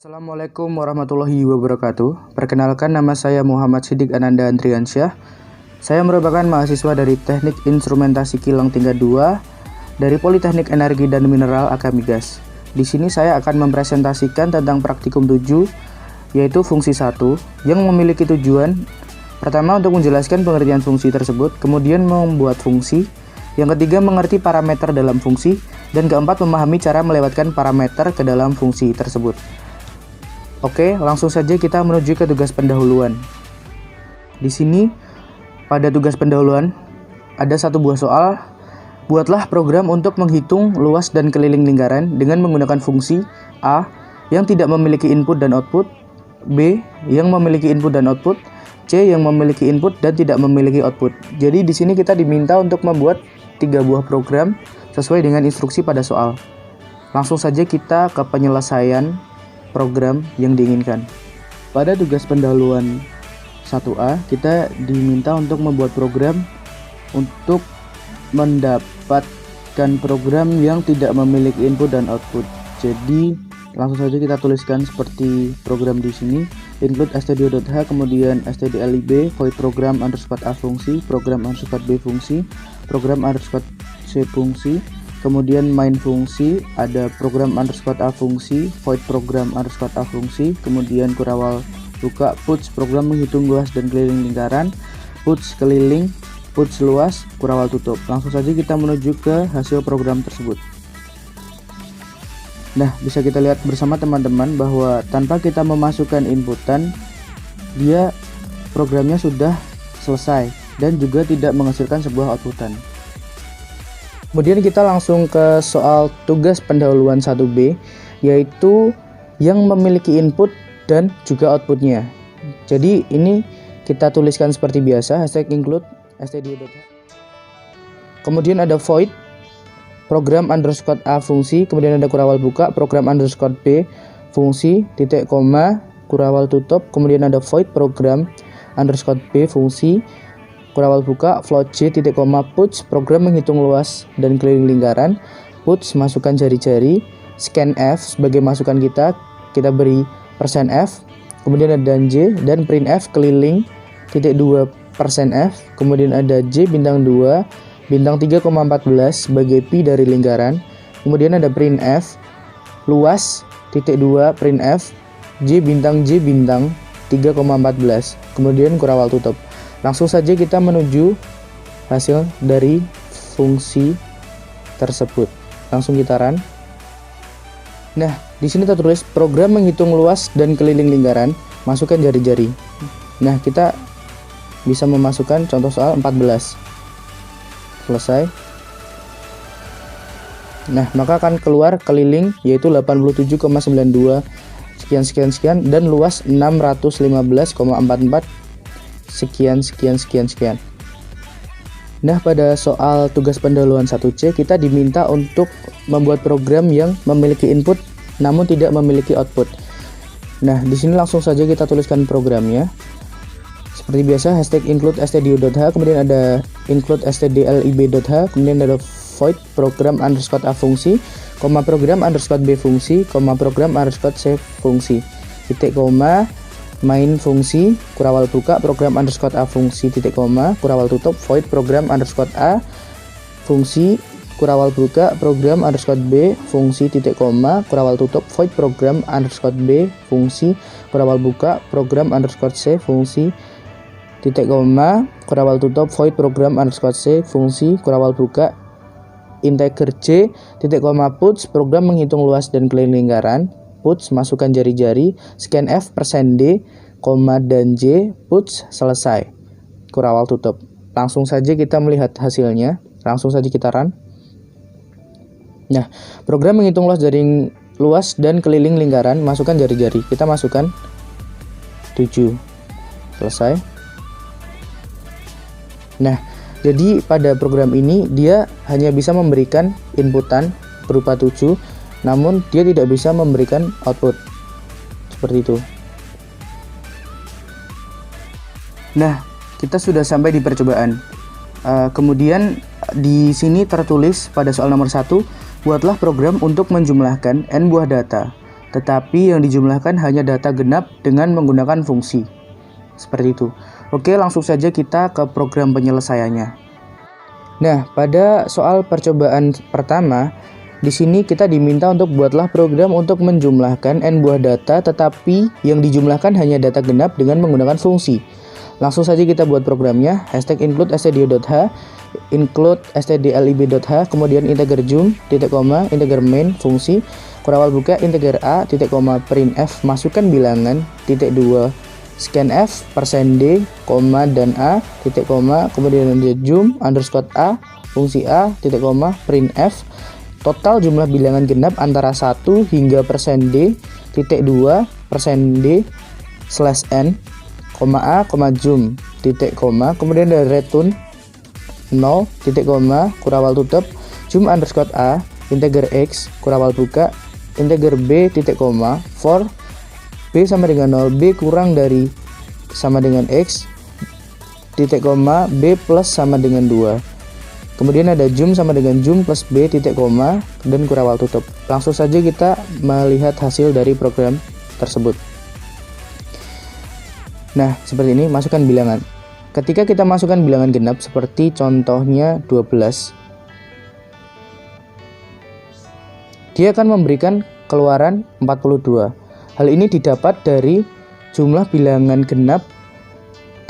Assalamualaikum warahmatullahi wabarakatuh. Perkenalkan, nama saya Muhammad Siddiq Ananda Andriansyah. Saya merupakan mahasiswa dari Teknik Instrumentasi Kilang tingkat 2 dari Politeknik Energi dan Mineral Akamigas. Di sini saya akan mempresentasikan tentang praktikum 7, yaitu fungsi 1, yang memiliki tujuan pertama untuk menjelaskan pengertian fungsi tersebut, kemudian membuat fungsi, yang ketiga mengerti parameter dalam fungsi, dan keempat memahami cara melewatkan parameter ke dalam fungsi tersebut. Oke, langsung saja kita menuju ke tugas pendahuluan. Di sini, pada tugas pendahuluan, ada satu buah soal. Buatlah program untuk menghitung luas dan keliling lingkaran dengan menggunakan fungsi A yang tidak memiliki input dan output, B yang memiliki input dan output, C yang memiliki input dan tidak memiliki output. Jadi di sini kita diminta untuk membuat 3 buah program sesuai dengan instruksi pada soal. Langsung saja kita ke penyelesaian program yang diinginkan. Pada tugas pendahuluan 1A, kita diminta untuk membuat program untuk mendapatkan program yang tidak memiliki input dan output. Jadi langsung saja kita tuliskan seperti program di sini. Include stdio.h, kemudian stdlib, void program underscore a fungsi, program underscore b fungsi, program underscore c fungsi, kemudian main fungsi, ada program underscore a fungsi, void program underscore a fungsi, kemudian kurawal buka, puts program menghitung luas dan keliling lingkaran, puts keliling, puts luas, kurawal tutup. Langsung saja kita menuju ke hasil program tersebut. Nah, bisa kita lihat bersama teman-teman bahwa tanpa kita memasukkan inputan, dia programnya sudah selesai dan juga tidak menghasilkan sebuah outputan. Kemudian kita langsung ke soal tugas pendahuluan 1B, yaitu yang memiliki input dan juga outputnya. Jadi ini kita tuliskan seperti biasa, hashtag include stdio.h. Kemudian ada void program underscore a fungsi, kemudian ada kurawal buka, program underscore b fungsi, titik koma, kurawal tutup, kemudian ada void program underscore b fungsi, kurawal buka, float j, titik koma, puts program menghitung luas dan keliling lingkaran, puts masukkan jari-jari, scan f sebagai masukan kita beri %f, kemudian ada j dan print f keliling, titik 2 %f, kemudian ada j bintang 2, bintang 3,14 sebagai pi dari lingkaran, kemudian ada print f, luas, titik 2 print f, j bintang 3,14, kemudian kurawal tutup. Langsung saja kita menuju hasil dari fungsi tersebut. Langsung kita run. Nah, di sini tertulis program menghitung luas dan keliling lingkaran, masukkan jari-jari. Nah, kita bisa memasukkan contoh soal 14. Selesai. Nah, maka akan keluar keliling yaitu 87,92 sekian dan luas 615,44 sekian. Nah, pada soal tugas pendahuluan 1C kita diminta untuk membuat program yang memiliki input namun tidak memiliki output. Nah, di sini langsung saja kita tuliskan programnya. Seperti biasa, hashtag include stdio.h, kemudian ada include stdlib.h, kemudian ada void program underscore a fungsi, program underscore b fungsi, program underscore c fungsi, titik koma, main fungsi, kurawal buka, program underscore a fungsi, titik koma, kurawal tutup, void program underscore a fungsi, kurawal buka, program underscore b fungsi, titik koma, kurawal tutup, void program underscore b fungsi, kurawal buka, program underscore c fungsi, titik koma, kurawal tutup, void program underscore c fungsi, kurawal buka, integer j, titik koma, puts program menghitung luas dan keliling lingkaran, puts masukkan jari-jari, scan f %d, koma dan j, puts selesai, kurawal tutup. Langsung saja kita melihat hasilnya. Langsung saja kita run. Nah, program menghitung luas dan keliling lingkaran, masukkan jari-jari. Kita masukkan 7. Selesai. Nah, jadi pada program ini dia hanya bisa memberikan inputan berupa 7, namun dia tidak bisa memberikan output. Seperti itu. Nah, kita sudah sampai di percobaan. Kemudian di sini tertulis pada soal nomor 1, buatlah program untuk menjumlahkan n buah data. tetapi yang dijumlahkan hanya data genap dengan menggunakan fungsi. Seperti itu. Oke, langsung saja kita ke program penyelesaiannya. Nah, pada soal percobaan pertama, di sini kita diminta untuk buatlah program untuk menjumlahkan n buah data, tetapi yang dijumlahkan hanya data genap dengan menggunakan fungsi. Langsung saja kita buat programnya. #include stdio.h, include stdlib.h, kemudian integer zoom, titik koma, integer main, fungsi, kurawal buka, integer a, titik koma, printf, masukkan bilangan, titik 2, scanf, %d, koma, dan a, titik koma, kemudian ada zoom, underscore a, fungsi a, titik koma, printf, total jumlah bilangan genap antara 1 hingga %d, titik 2, %d, /n, koma a, koma zoom, titik koma, kemudian ada return 0, titik koma, kurawal tutup, zoom underscore a, integer x, kurawal buka, integer b, titik koma, for b sama dengan 0, b kurang dari sama dengan x, titik koma, b plus sama dengan 2. Kemudian ada zoom sama dengan zoom plus b, titik koma, dan kurawal tutup. Langsung saja kita melihat hasil dari program tersebut. Nah, seperti ini, masukkan bilangan. Ketika kita masukkan bilangan genap, seperti contohnya 12, dia akan memberikan keluaran 42. Hal ini didapat dari jumlah bilangan genap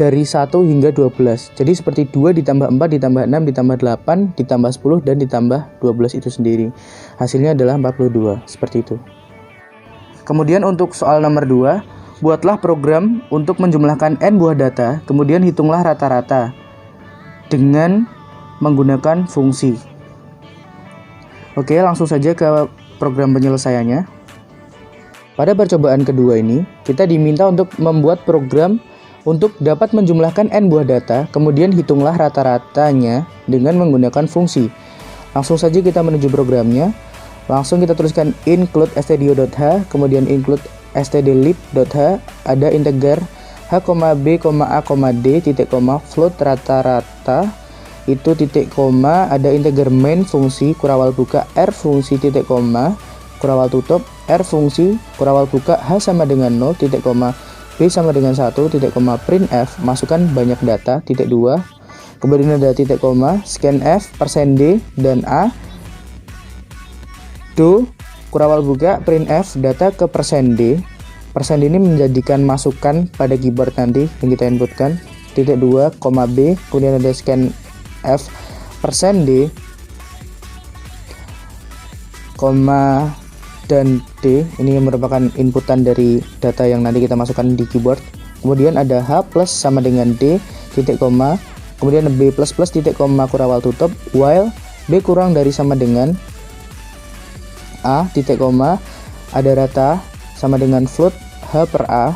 dari 1 hingga 12. Jadi seperti 2 ditambah 4 ditambah 6 ditambah 8 ditambah 10 dan ditambah 12 itu sendiri. Hasilnya adalah 42, seperti itu. Kemudian untuk soal nomor 2, buatlah program untuk menjumlahkan n buah data, kemudian hitunglah rata-rata dengan menggunakan fungsi. Oke, langsung saja ke program penyelesaiannya. Pada percobaan kedua ini, kita diminta untuk membuat program untuk dapat menjumlahkan n buah data, kemudian hitunglah rata-ratanya dengan menggunakan fungsi. Langsung saja kita menuju programnya. Langsung kita tuliskan include stdio.h, kemudian include stdlib.h, ada integer h, b, a, d, titik koma, float rata-rata, itu titik koma, ada integer main fungsi, kurawal buka, r fungsi, titik koma, kurawal tutup, r fungsi, kurawal buka, h sama dengan 0, titik koma, b sama dengan 1, titik koma, printf, masukkan banyak data, titik 2, kemudian ada titik koma, scanf, %d, dan a, do, kurawal buka, printf, data ke %d. % ini menjadikan masukan pada keyboard nanti yang kita inputkan, titik 2, b, kemudian ada scanf, %d, dan d, ini merupakan inputan dari data yang nanti kita masukkan di keyboard. Kemudian ada h plus sama dengan d, titik koma, kemudian b plus plus, titik koma, kurawal tutup, while b kurang dari sama dengan a, titik koma, ada rata sama dengan float h per a,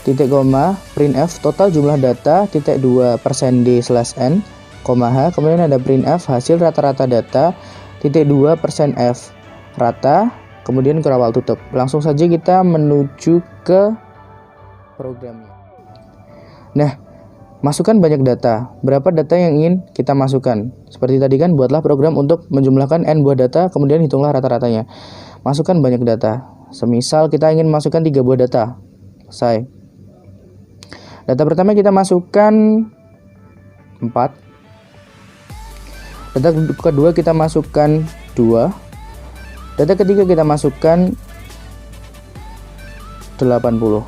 titik koma, printf, total jumlah data, titik 2, %d /n, koma h, kemudian ada printf, hasil rata-rata data, titik 2, %f, rata, kemudian kurawal tutup. Langsung saja kita menuju ke programnya. Nah, masukkan banyak data. Berapa data yang ingin kita masukkan? Seperti tadi kan, buatlah program untuk menjumlahkan n buah data, kemudian hitunglah rata-ratanya. Masukkan banyak data. Semisal kita ingin masukkan 3 buah data. Selesai. Data pertama kita masukkan 4. Data kedua kita masukkan 2. Data ketiga kita masukkan 80.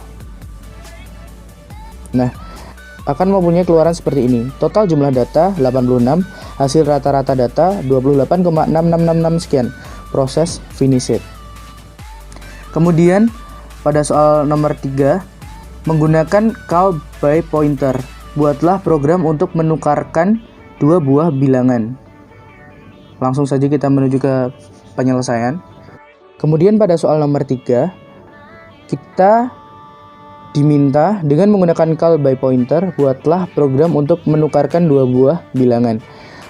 Nah, akan mempunyai keluaran seperti ini. Total jumlah data 86, hasil rata-rata data 28,6666 sekian. Proses finish it. Kemudian pada soal nomor 3, menggunakan call by pointer. Buatlah program untuk menukarkan 2 buah bilangan. Langsung saja kita menuju ke penyelesaian. Kemudian pada soal nomor 3, kita diminta dengan menggunakan call by pointer, buatlah program untuk menukarkan 2 buah bilangan.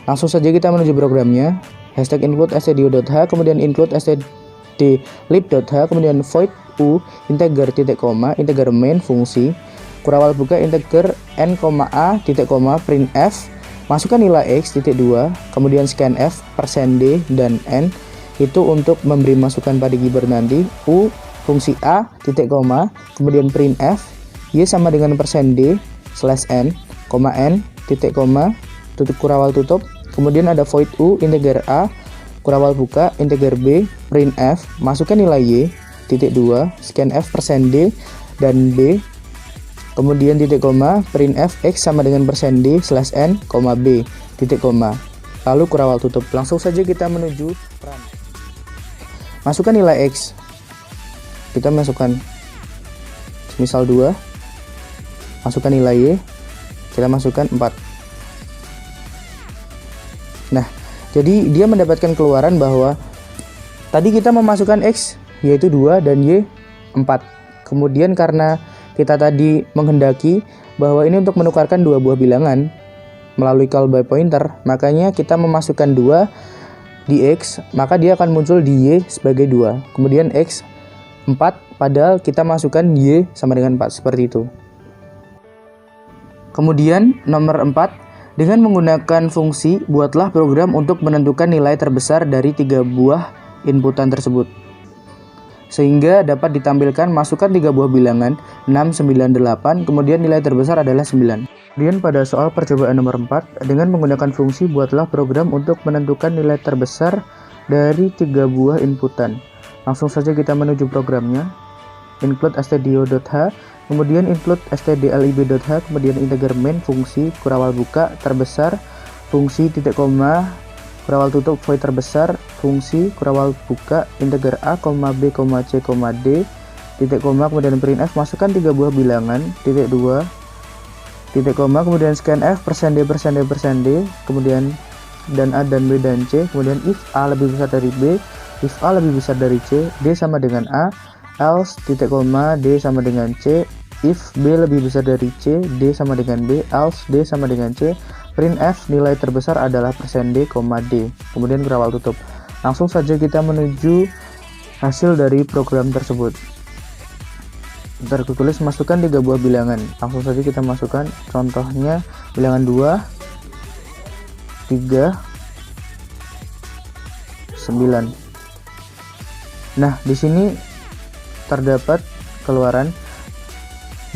Langsung saja kita menuju programnya. #include stdio.h, kemudian include stdlib.h, kemudian void u, integer, titik koma, integer main, fungsi, kurawal buka, integer n, a, titik koma, printf, masukkan nilai x, titik 2, kemudian scanf, %d, dan n, itu untuk memberi masukan pada keyboard nanti. U fungsi A titik koma, kemudian printf y sama dengan %d slash n, n titik koma tutup kurawal tutup, kemudian ada void U integer A kurawal buka integer B printf masukkan nilai y titik 2 scanf %d dan B, kemudian titik koma printf x sama dengan %d slash n, b titik koma lalu kurawal tutup. Langsung saja kita menuju run. Masukkan nilai x, kita masukkan misal 2, masukkan nilai y, kita masukkan 4. Nah, jadi dia mendapatkan keluaran bahwa tadi kita memasukkan x yaitu 2 dan y 4. Kemudian karena kita tadi menghendaki bahwa ini untuk menukarkan dua buah bilangan melalui call by pointer, makanya kita memasukkan 2 di x, maka dia akan muncul di y sebagai 2. Kemudian x 4, padahal kita masukkan y sama dengan 4, seperti itu. Kemudian nomor 4, dengan menggunakan fungsi buatlah program untuk menentukan nilai terbesar dari 3 buah inputan tersebut. Sehingga dapat ditampilkan masukkan 3 buah bilangan 6, 9, 8, kemudian nilai terbesar adalah 9. Kemudian pada soal percobaan nomor 4, dengan menggunakan fungsi buatlah program untuk menentukan nilai terbesar dari 3 buah inputan. Langsung saja kita menuju programnya. Include stdio.h, kemudian include stdlib.h, kemudian integer main fungsi kurawal buka terbesar, fungsi titik koma kurawal tutup void terbesar, fungsi kurawal buka integer a, b, c, d, titik koma, kemudian printf masukkan 3 buah bilangan titik 2 titik koma, kemudian scanf %d, kemudian dan a dan b dan c, kemudian if a lebih besar dari b, if a lebih besar dari c, d sama dengan a, else titik koma d sama dengan c, if b lebih besar dari c, d sama dengan b, else d sama dengan c, printf nilai terbesar adalah %d, d, kemudian kurawal tutup. Langsung saja kita menuju hasil dari program tersebut. Tertulis masukkan 3 buah bilangan. Langsung saja kita masukkan contohnya bilangan 2, 3, 9. Nah, di sini terdapat keluaran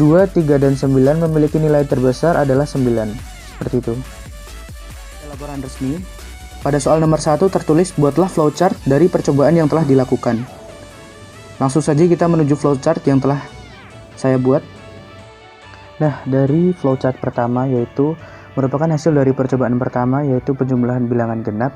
2, 3, dan 9 memiliki nilai terbesar adalah 9. Seperti itu. Laporan resmi. Pada soal nomor 1 tertulis buatlah flowchart dari percobaan yang telah dilakukan. Langsung saja kita menuju flowchart yang telah saya buat. Nah, dari flowchart pertama yaitu merupakan hasil dari percobaan pertama yaitu penjumlahan bilangan genap.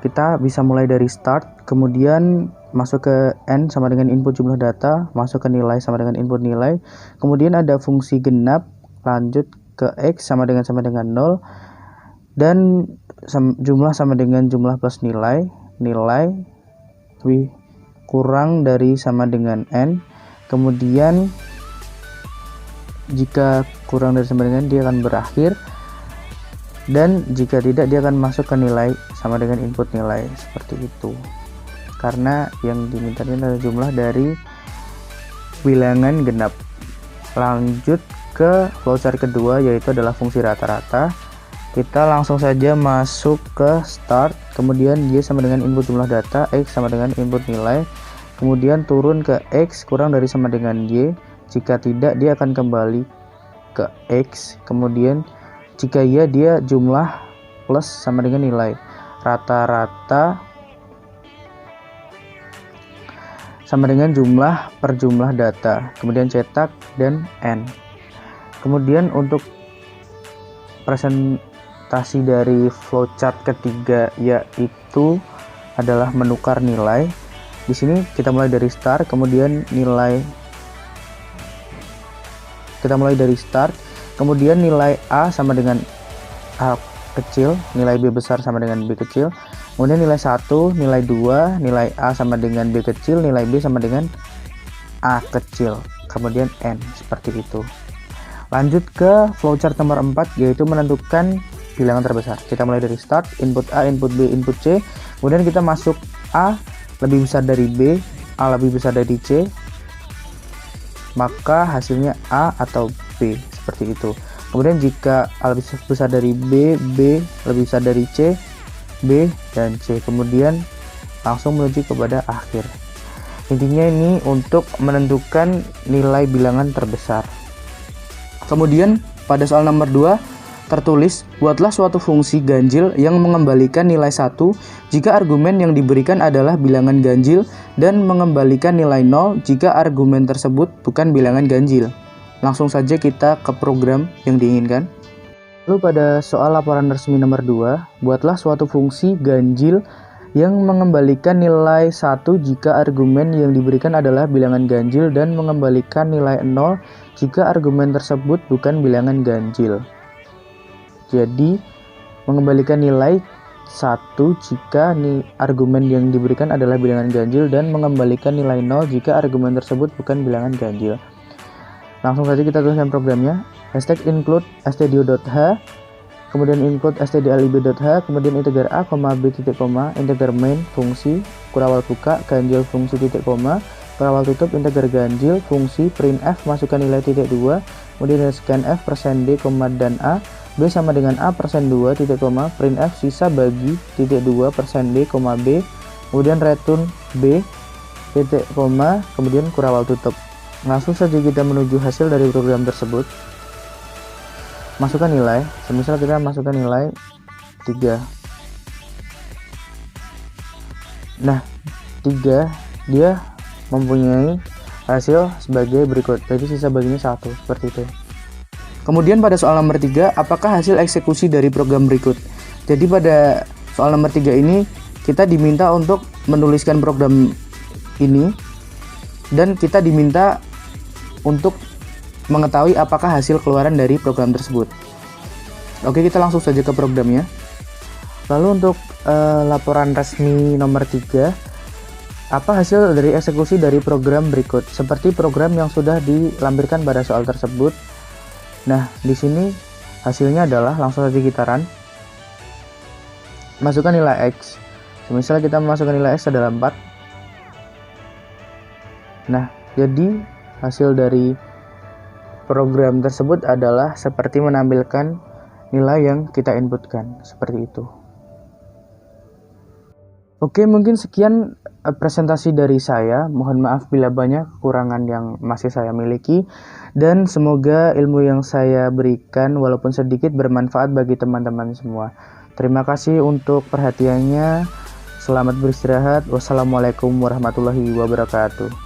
Kita bisa mulai dari start, kemudian masuk ke n sama dengan input jumlah data, masuk ke nilai sama dengan input nilai, kemudian ada fungsi genap, lanjut ke x sama dengan 0, dan jumlah sama dengan jumlah plus nilai, kurang dari sama dengan n, kemudian jika kurang dari sama dengan dia akan berakhir, dan jika tidak dia akan masuk ke nilai sama dengan input nilai, seperti itu. Karena yang dimintakan adalah jumlah dari bilangan genap. Lanjut ke flowchart kedua yaitu adalah fungsi rata-rata. Kita langsung saja masuk ke start, kemudian y sama dengan input jumlah data, x sama dengan input nilai, kemudian turun ke x kurang dari sama dengan y, jika tidak dia akan kembali ke x, kemudian jika iya dia jumlah plus sama dengan nilai, rata-rata sama dengan jumlah per jumlah data, kemudian cetak dan n. Kemudian untuk presentasi dari flowchart ketiga yaitu adalah menukar nilai. Di sini kita mulai dari start, kemudian nilai kemudian nilai a sama dengan a kecil, nilai b besar sama dengan b kecil, kemudian nilai 1, nilai 2, nilai a sama dengan b kecil, nilai b sama dengan a kecil, kemudian n, seperti itu. Lanjut ke flowchart nomor 4 yaitu menentukan bilangan terbesar. Kita mulai dari start, input a, input b, input c, kemudian kita masuk a lebih besar dari b, a lebih besar dari c, maka hasilnya a atau b, seperti itu. Kemudian jika A lebih besar dari B, B lebih besar dari C, B dan C. Kemudian langsung menuju kepada akhir. Intinya ini untuk menentukan nilai bilangan terbesar. Kemudian pada soal nomor 2 tertulis, buatlah suatu fungsi ganjil yang mengembalikan nilai 1 jika argumen yang diberikan adalah bilangan ganjil dan mengembalikan nilai 0 jika argumen tersebut bukan bilangan ganjil. Langsung saja kita ke program yang diinginkan. Lalu pada soal laporan resmi nomor 2, buatlah suatu fungsi ganjil yang mengembalikan nilai 1 jika argumen yang diberikan adalah bilangan ganjil dan mengembalikan nilai 0 jika argumen tersebut bukan bilangan ganjil. Jadi, mengembalikan nilai 1 jika argumen yang diberikan adalah bilangan ganjil dan mengembalikan nilai 0 jika argumen tersebut bukan bilangan ganjil. Langsung saja kita tuliskan programnya. #include stdio.h, kemudian include stdlib.h, kemudian integer a, b, titik koma, integer main, fungsi, kurawal buka, ganjil fungsi, titik koma, kurawal tutup, integer ganjil, fungsi, printf, masukkan nilai titik 2, kemudian scanf, %d, dan a, b sama dengan a, %2, titik koma, printf, sisa bagi, titik 2, %d, b, kemudian return b, titik koma, kemudian kurawal tutup. Langsung saja kita menuju hasil dari program tersebut. Masukkan nilai, semisal kita masukkan nilai 3. Nah, 3 dia mempunyai hasil sebagai berikut, jadi sisa baginya 1, seperti itu. Kemudian pada soal nomor 3, apakah hasil eksekusi dari program berikut? Jadi pada soal nomor 3 ini kita diminta untuk menuliskan program ini dan kita diminta untuk mengetahui apakah hasil keluaran dari program tersebut. Oke, kita langsung saja ke programnya. Lalu untuk laporan resmi nomor 3, apa hasil dari eksekusi dari program berikut? Seperti program yang sudah dilampirkan pada soal tersebut. Nah, di sini hasilnya adalah, langsung saja kita run. Masukkan nilai X. Misalnya kita memasukkan nilai X adalah 4. Nah, jadi hasil dari program tersebut adalah seperti menampilkan nilai yang kita inputkan, seperti itu. Oke, mungkin sekian presentasi dari saya. Mohon maaf bila banyak kekurangan yang masih saya miliki, dan semoga ilmu yang saya berikan walaupun sedikit bermanfaat bagi teman-teman semua. Terima kasih untuk perhatiannya. Selamat beristirahat. Wassalamualaikum warahmatullahi wabarakatuh.